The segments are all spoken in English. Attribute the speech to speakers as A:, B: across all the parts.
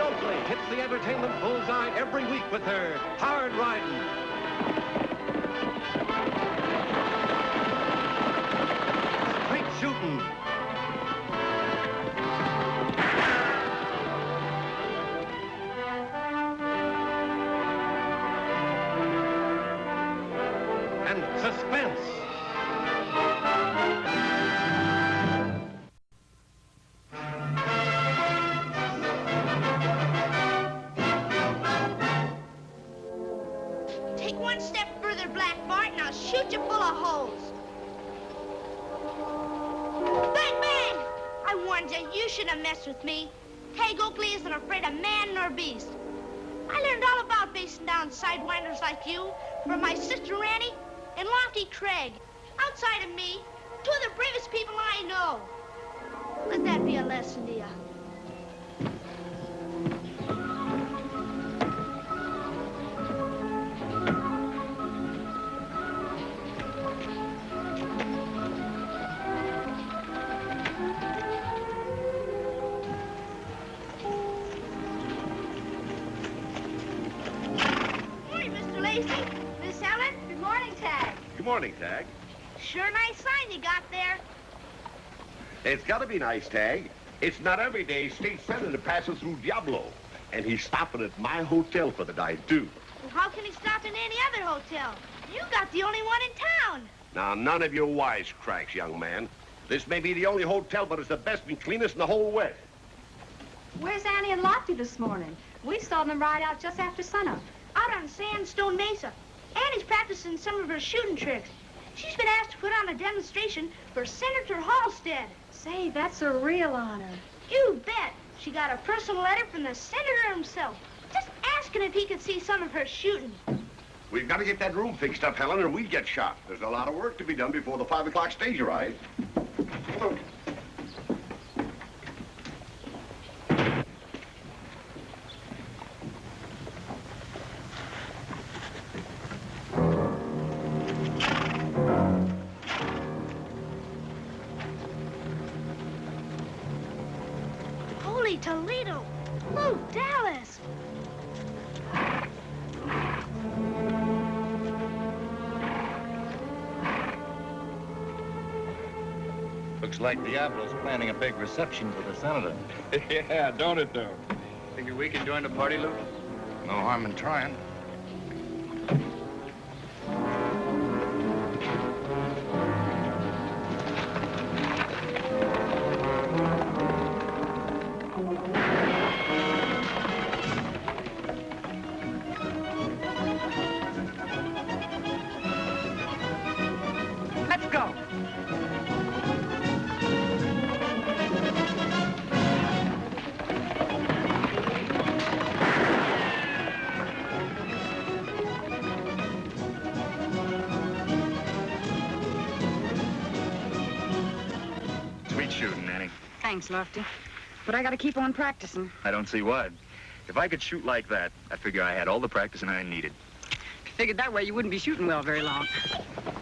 A: Oakley hits the entertainment bullseye every week with her hard riding. Straight shooting. And suspense.
B: Take one step further, Black Bart, and I'll shoot you full of holes. Bang, bang! I warned you, you shouldn't have messed with me. Tagg Oakley isn't afraid of man nor beast. I learned all about facing down sidewinders like you from my sister Annie and Lofty Craig. Outside of me, two of the bravest people I know. Let that be a lesson to you. Miss Ellen? Good morning, Tagg.
C: Good morning, Tagg.
B: Sure nice sign you got there.
C: It's got to be nice, Tagg. It's not every day State Senator passes through Diablo. And he's stopping at my hotel for the night, too.
B: Well, how can he stop in any other hotel? You got the only one in town.
C: Now, none of your wisecracks, young man. This may be the only hotel, but it's the best and cleanest in the whole West.
D: Where's Annie and Lofty this morning? We saw them ride out just after sunup.
B: Out on Sandstone Mesa. Annie's practicing some of her shooting tricks. She's been asked to put on a demonstration for Senator Halstead.
D: Say, that's a real honor.
B: You bet. She got a personal letter from the senator himself, just asking if he could see some of her shooting.
C: We've got to get that room fixed up, Helen, or we get shot. There's a lot of work to be done before the 5 o'clock stage arrives.
B: Toledo! Blue Dallas!
E: Looks like Diablo's planning a big reception for the senator.
F: Yeah, don't it, though?
E: Figure we can join the party, Luke? No harm in trying.
D: Thanks, Lofty. But I gotta keep on practicing.
E: I don't see why. If I could shoot like that, I figure I had all the practicing I needed.
D: If you figured that way, you wouldn't be shooting well very long.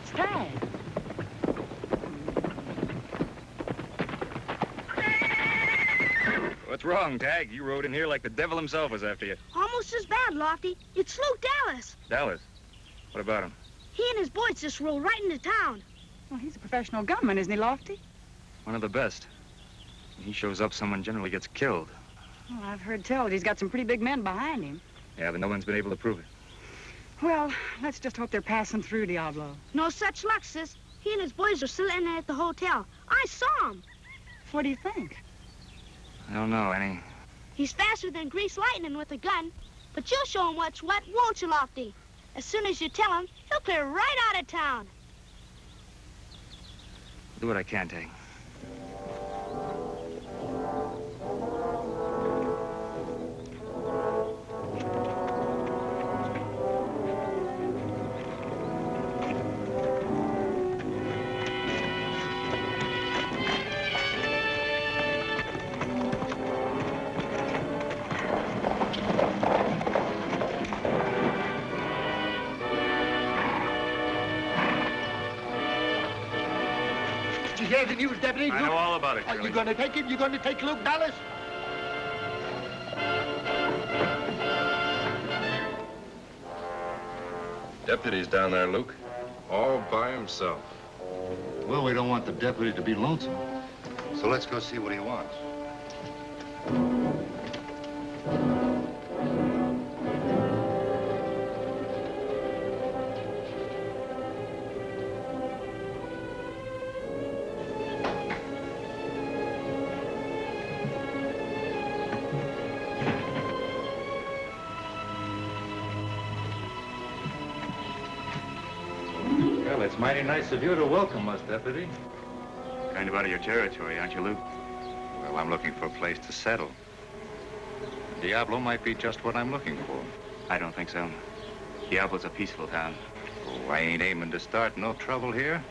D: It's Tagg.
E: What's wrong, Tagg? You rode in here like the devil himself was after you.
B: Almost as bad, Lofty. It's Luke Dallas.
E: Dallas? What about him?
B: He and his boys just rolled right into town.
D: Well, he's a professional gunman, isn't he, Lofty?
E: One of the best. When he shows up, someone generally gets killed.
D: Well, I've heard tell that he's got some pretty big men behind him.
E: Yeah, but no one's been able to prove it.
D: Well, let's just hope they're passing through Diablo.
B: No such luck, sis. He and his boys are still in at the hotel. I saw him.
D: What do you think?
E: I don't know, Annie.
B: He's faster than greased lightning with a gun. But you'll show him what's what, won't you, Lofty? As soon as you tell him, he'll clear right out of town.
E: I'll do what I can, Tagg.
F: Did you hear the news, Deputy?
E: I know all about it,
F: Are
E: Shirley.
F: you going to take him? You going to take Luke Dallas? Deputy's down there, Luke. All by himself.
G: Well, we don't want the deputy to be lonesome.
H: So let's go see what he wants.
G: Well, it's mighty nice of you to welcome us, Deputy.
E: Kind of out of your territory, aren't you, Luke?
H: Well, I'm looking for a place to settle. Diablo might be just what I'm looking for.
E: I don't think so. Diablo's a peaceful town.
H: Oh, I ain't aiming to start no trouble here.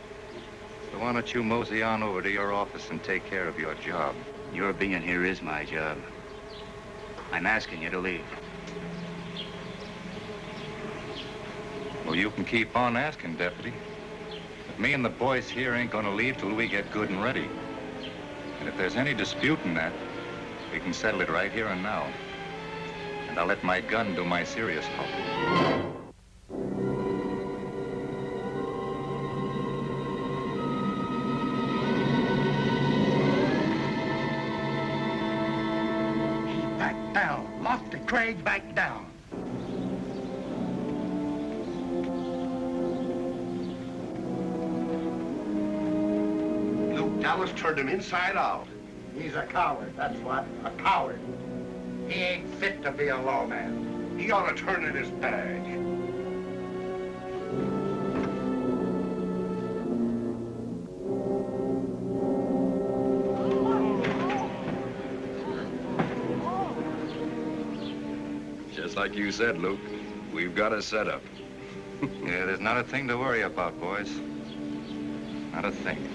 H: So why don't you mosey on over to your office and take care of your job?
E: Your being here is my job. I'm asking you to leave.
H: Well, you can keep on asking, Deputy. But me and the boys here ain't gonna leave till we get good and ready. And if there's any dispute in that, we can settle it right here and now. And I'll let my gun do my serious talking.
I: Back down. Lofty Craig, back down.
C: Dallas turned him inside out.
I: He's a coward, that's what. A coward. He ain't fit to be a lawman.
C: He ought to turn in his badge.
F: Just like you said, Luke, we've got a setup.
H: Yeah, there's not a thing to worry about, boys. Not a thing.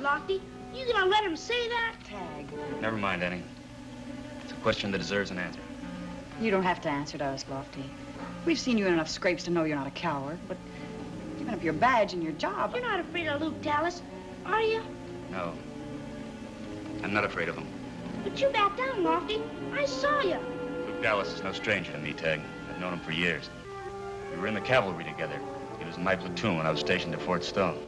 B: Lofty. You gonna let him say that?
J: Tagg.
E: Never mind, Annie. It's a question that deserves an answer.
J: You don't have to answer to us, Lofty. We've seen you in enough scrapes to know you're not a coward, but giving up your badge and your job...
B: You're not afraid of Luke Dallas, are you?
E: No. I'm not afraid of him.
B: But you backed down, Lofty. I saw you.
E: Luke Dallas is no stranger to me, Tagg. I've known him for years. We were in the cavalry together. He was in my platoon when I was stationed at Fort Stone.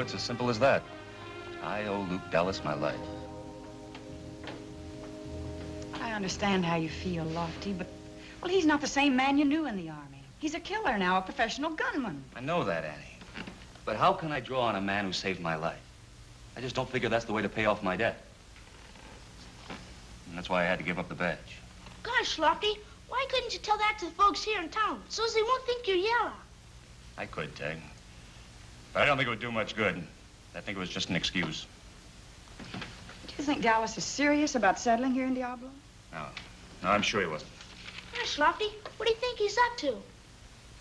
E: It's as simple as that. I owe Luke Dallas my life.
J: I understand how you feel, Lofty, but, well, he's not the same man you knew in the Army. He's a killer now, a professional gunman.
E: I know that, Annie. But how can I draw on a man who saved my life? I just don't figure that's the way to pay off my debt. that's why I had to give up the badge.
B: Gosh, Lofty, why couldn't you tell that to the folks here in town so as they won't think you're yellow?
E: I could, Tagg. But I don't think it would do much good. I think it was just an excuse.
J: Do you think Dallas is serious about settling here in Diablo?
E: No. No, I'm sure he wasn't.
B: Gosh, Lofty, what do you think he's up to?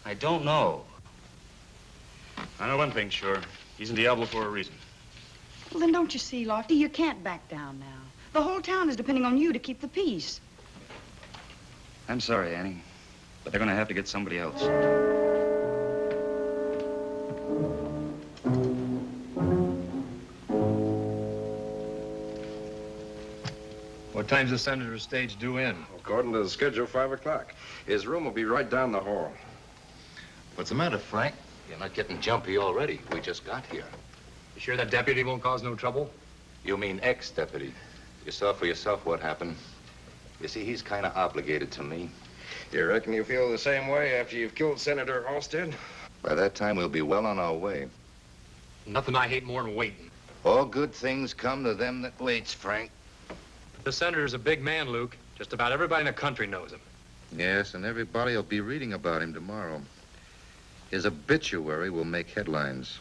E: I don't know. I know one thing, sure. He's in Diablo for a reason.
J: Well, then don't you see, Lofty, you can't back down now. The whole town is depending on you to keep the peace.
E: I'm sorry, Annie, but they're going to have to get somebody else.
G: What time's the senator's stage due in?
F: According to the schedule, 5 o'clock. His room will be right down the hall.
G: What's the matter, Frank?
K: You're not getting jumpy already. We just got here.
L: You sure that deputy won't cause no trouble?
K: You mean ex-deputy. You saw for yourself what happened. You see, he's kind of obligated to me.
F: You reckon you feel the same way after you've killed Senator Halstead?
K: By that time, we'll be well on our way.
L: Nothing I hate more than waiting.
K: All good things come to them that waits, Frank.
L: The senator's a big man, Luke. Just about everybody in the country knows him.
H: Yes, and everybody will be reading about him tomorrow. His obituary will make headlines.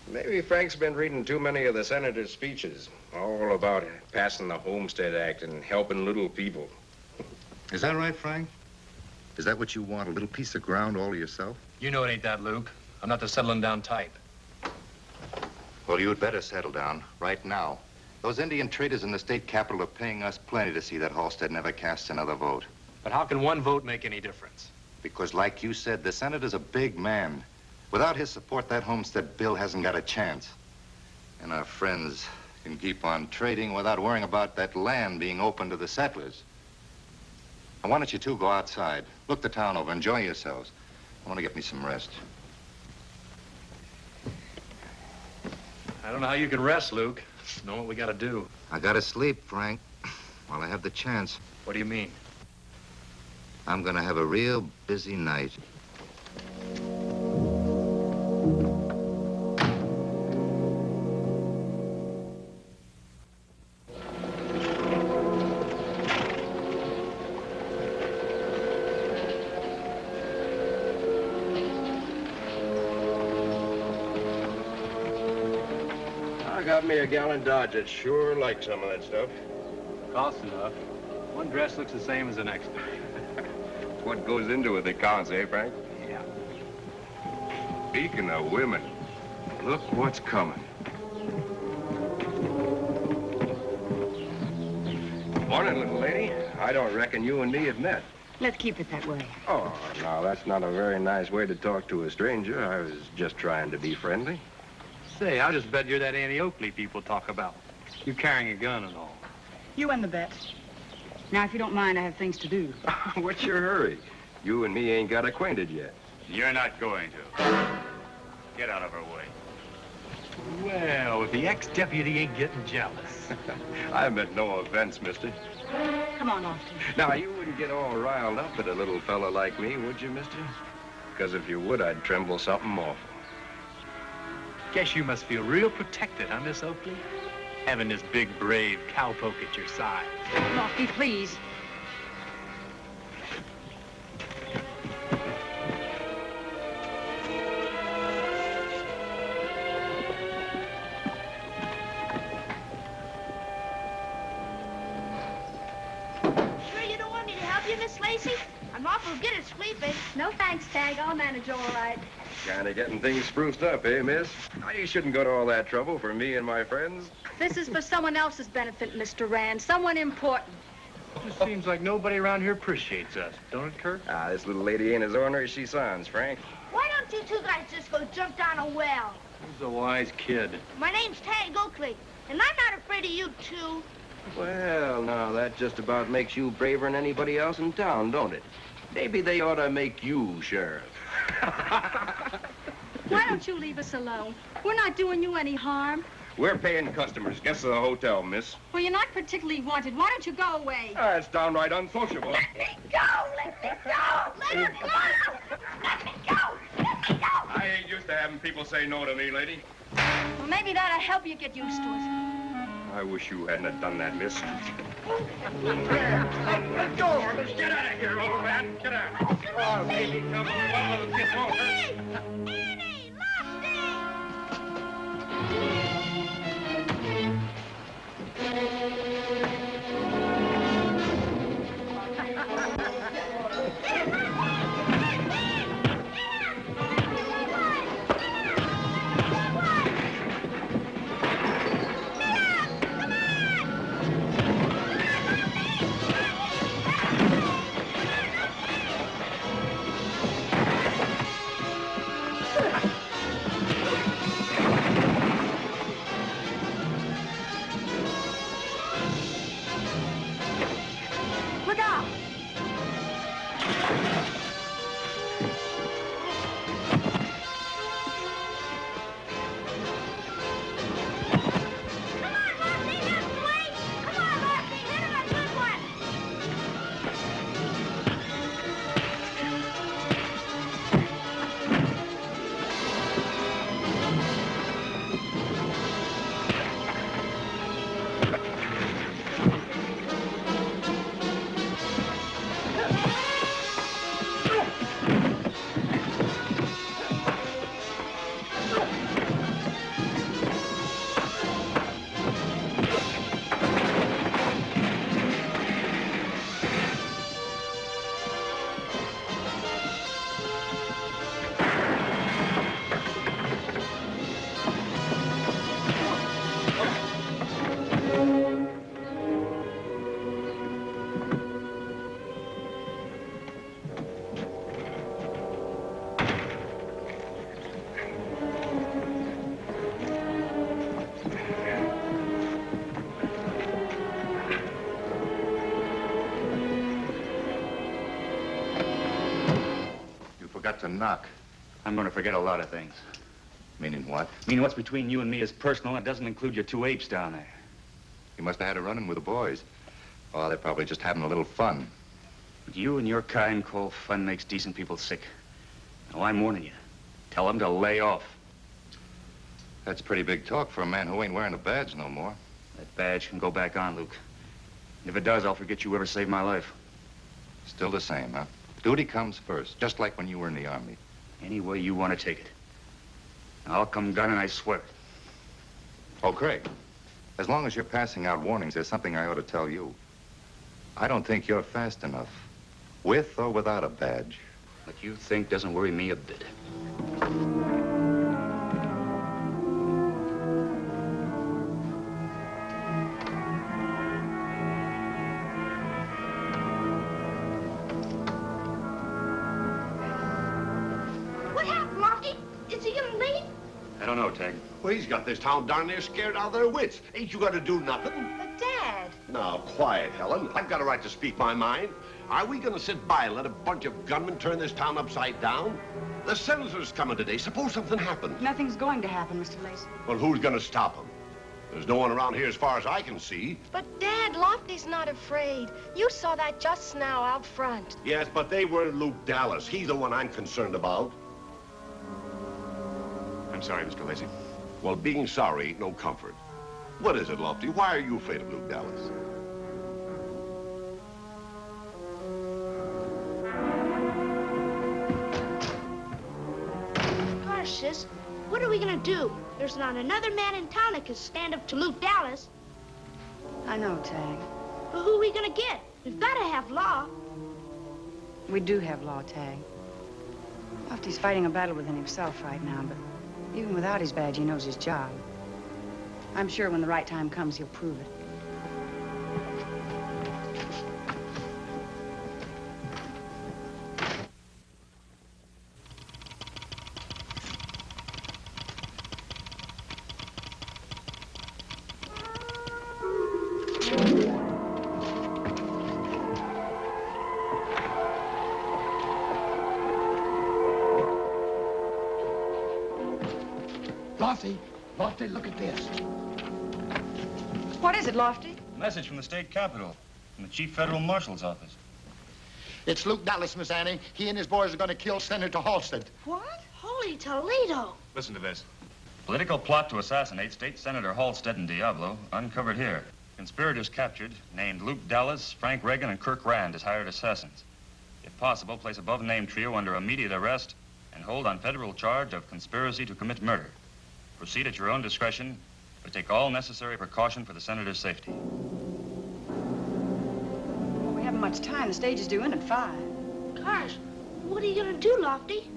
F: Maybe Frank's been reading too many of the senator's speeches, all about passing the Homestead Act and helping little people.
H: Is that right, Frank? Is that what you want, a little piece of ground all to yourself?
L: You know it ain't that, Luke. I'm not the settling down type.
K: Well, you'd better settle down right now. Those Indian traders in the state capitol are paying us plenty to see that Halstead never casts another vote.
L: But how can one vote make any difference?
K: Because, like you said, the senator's a big man. Without his support, that Homestead bill hasn't got a chance. And our friends can keep on trading without worrying about that land being open to the settlers. Now, why don't you two go outside, look the town over, enjoy yourselves. I want to get me some rest.
L: I don't know how you can rest, Luke. Know what we gotta do.
K: I gotta sleep, Frank, while I have the chance.
L: What do you mean?
K: I'm gonna have a real busy night.
F: Got me a gallon Dodge. I'd sure like some of that stuff.
L: Costs enough. One dress looks the same as the next.
F: What goes into it that counts, eh, Frank?
L: Yeah.
F: Speaking of women, look what's coming. Morning, little lady. I don't reckon you and me have met.
J: Let's keep it that way.
F: Oh, no, that's not a very nice way to talk to a stranger. I was just trying to be friendly.
L: Say, I just bet you're that Annie Oakley people talk about. You carrying a gun and all.
J: You win the bet. Now, if you don't mind, I have things to do.
F: What's your hurry? You and me ain't got acquainted yet.
E: You're not going to. Get out of her way.
L: Well, if the ex-deputy ain't getting jealous.
F: I meant no offense, mister.
J: Come on, Austin.
F: Now, you wouldn't get all riled up at a little fella like me, would you, mister? Because if you would, I'd tremble something awful.
L: Guess you must feel real protected, huh, Miss Oakley? Having this big, brave cowpoke at your side.
J: Lofty, please.
B: Sure you don't want me to help you, Miss Lacey? I'm awful good at sweeping.
D: No thanks, Tagg. I'll manage all right.
F: Kind of getting things spruced up, eh, miss? Now, you shouldn't go to all that trouble for me and my friends.
D: This is for someone else's benefit, Mr. Rand. Someone important.
L: Just seems like nobody around here appreciates us, don't it, Kurt?
F: Ah, this little lady ain't as ornery as she sounds, Frank.
B: Why don't you two guys just go jump down a well?
L: He's a wise kid.
B: My name's Tagg Oakley, and I'm not afraid of you two.
F: Well, now, that just about makes you braver than anybody else in town, don't it? Maybe they ought to make you sheriff.
D: Why don't you leave us alone? We're not doing you any harm.
F: We're paying customers. Guests of the hotel, miss.
D: Well, you're not particularly wanted. Why don't you go away?
F: That's downright unsociable.
B: Let me go! Let me go! Let her go! Let me go! Let me go!
F: I ain't used to having people say no to me, lady.
D: Well, maybe that'll help you get used to it.
F: I wish you hadn't have done that, miss.
I: Let go! Let's get out of here, old man. Get out. Oh, baby, come on. One little kiss won't hurt.
B: Annie! Lofty!
J: Look out!
K: Got to knock.
E: I'm going to forget a lot of things.
K: Meaning what?
E: Meaning what's between you and me is personal, and it doesn't include your two apes down there.
K: You must have had a run-in with the boys. Oh, they're probably just having a little fun.
E: What you and your kind call fun makes decent people sick. Now, I'm warning you. Tell them to lay off.
K: That's pretty big talk for a man who ain't wearing a badge no more.
E: That badge can go back on, Luke. If it does, I'll forget you ever saved my life.
K: Still the same, huh? Duty comes first, just like when you were in the Army.
E: Any way you want to take it. I'll come gunning, I swear it.
K: Oh, Craig, as long as you're passing out warnings, there's something I ought to tell you. I don't think you're fast enough, with or without a badge.
E: What you think doesn't worry me a bit. I don't know, Tagg.
C: Well, he's got this town darn near scared out of their wits. Ain't you got to do nothing?
D: But, Dad...
C: Now, quiet, Helen. I've got a right to speak my mind. Are we going to sit by and let a bunch of gunmen turn this town upside down? The senator's coming today. Suppose something happens.
J: Nothing's going to happen, Mr. Lacey.
C: Well, who's going to stop him? There's no one around here as far as I can see.
M: But, Dad, Lofty's not afraid. You saw that just now out front.
C: Yes, but they were Luke Dallas. He's the one I'm concerned about.
E: I'm sorry, Mr. Lacey.
C: Well, being sorry ain't no comfort. What is it, Lofty? Why are you afraid of Luke Dallas?
B: Gosh, sis, what are we gonna do? There's not another man in town that can stand up to Luke Dallas.
J: I know, Tagg.
B: But who are we gonna get? We've gotta have law.
J: We do have law, Tagg. Lofty's fighting a battle within himself right now, but even without his badge, he knows his job. I'm sure when the right time comes, he'll prove it.
I: Lofty, look at this.
J: What is it, Lofty?
E: A message from the state capitol, from the chief federal marshal's office.
I: It's Luke Dallas, Miss Annie. He and his boys are going to kill Senator Halstead.
B: What? Holy Toledo.
E: Listen to this. Political plot to assassinate State Senator Halstead and Diablo uncovered here. Conspirators captured, named Luke Dallas, Frank Reagan, and Kirk Rand as hired assassins. If possible, place above-named trio under immediate arrest and hold on federal charge of conspiracy to commit murder. Proceed at your own discretion, but take all necessary precaution for the senator's safety.
J: Well, we haven't much time. The stage is due in at 5.
B: Gosh, what are you gonna do, Lofty?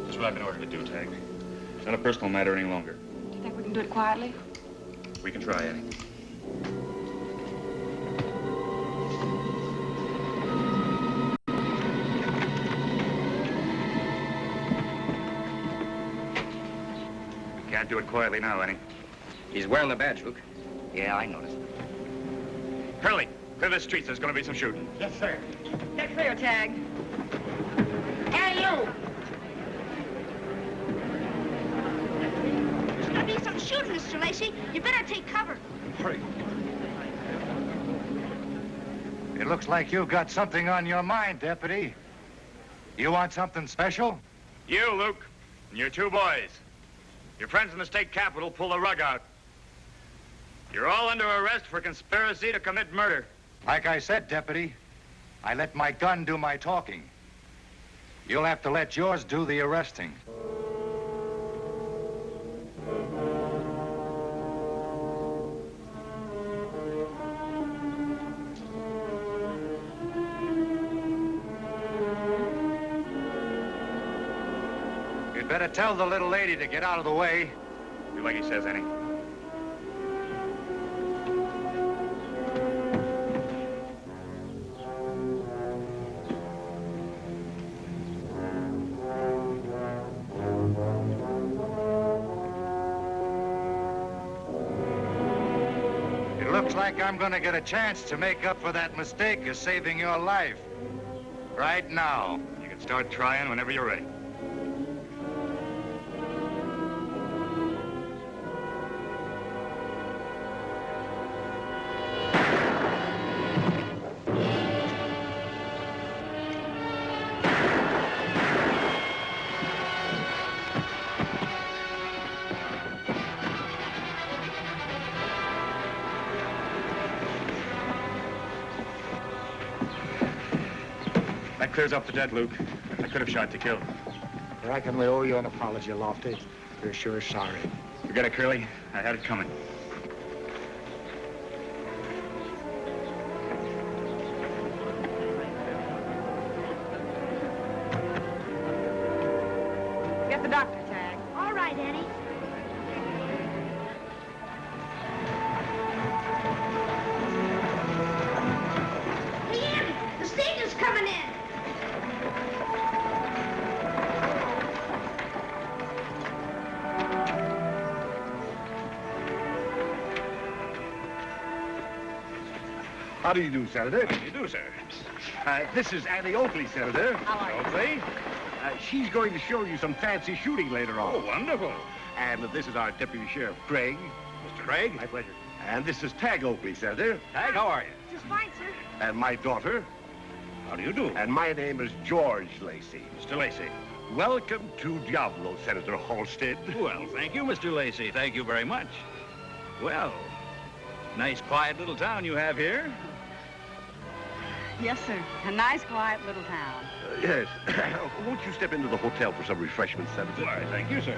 E: That's what I've been ordered to do, Tagg. It's not a personal matter any longer.
J: Do you think we can do it quietly?
E: We can try, Annie. We can't do it quietly now, Annie.
F: He's wearing the badge, Luke.
I: Yeah, I noticed.
E: Curly, clear the streets. There's going to be some shooting.
I: Yes, sir.
J: Get clear, Tagg.
I: Hey, you!
B: There's gonna be some shooting, Mr. Lacey. You better take cover.
C: Hurry.
K: It looks like you've got something on your mind, Deputy. You want something special?
E: You, Luke, and your 2 boys. Your friends in the state capitol pull the rug out. You're all under arrest for conspiracy to commit murder.
K: Like I said, Deputy, I let my gun do my talking. You'll have to let yours do the arresting. You'd better tell the little lady to get out of the way.
E: Do like he says, Annie.
K: It looks like I'm gonna get a chance to make up for that mistake of saving your life. Right now.
E: You can start trying whenever you're ready. That clears up the dead, Luke. I could have shot to kill.
I: I reckon we owe you an apology, Lofty. We're sure sorry.
E: Forget it, Curly. I had it coming.
J: Get the doctor, Tagg.
B: All right, Annie. Hey, Annie, the stage is coming in.
C: How do you do, Senator?
E: How do you do, sir?
C: This is Annie Oakley, Senator.
J: How are you?
C: Oakley. She's going to show you some fancy shooting later on.
E: Oh, wonderful.
C: And this is our Deputy Sheriff, Craig. Mr. Craig.
E: My pleasure.
C: And this is Tagg Oakley, Senator.
E: Tagg, how are you?
B: Just fine, sir.
C: And my daughter.
E: How do you do?
C: And my name is George Lacey.
E: Mr. Lacey.
C: Welcome to Diablo, Senator Halstead.
N: Well, thank you, Mr. Lacey. Thank you very much. Well, nice, quiet little town you have here.
J: Yes, sir. A nice, quiet little town.
C: Yes. Won't you step into the hotel for some refreshments, Senator?
N: Why, thank you, sir.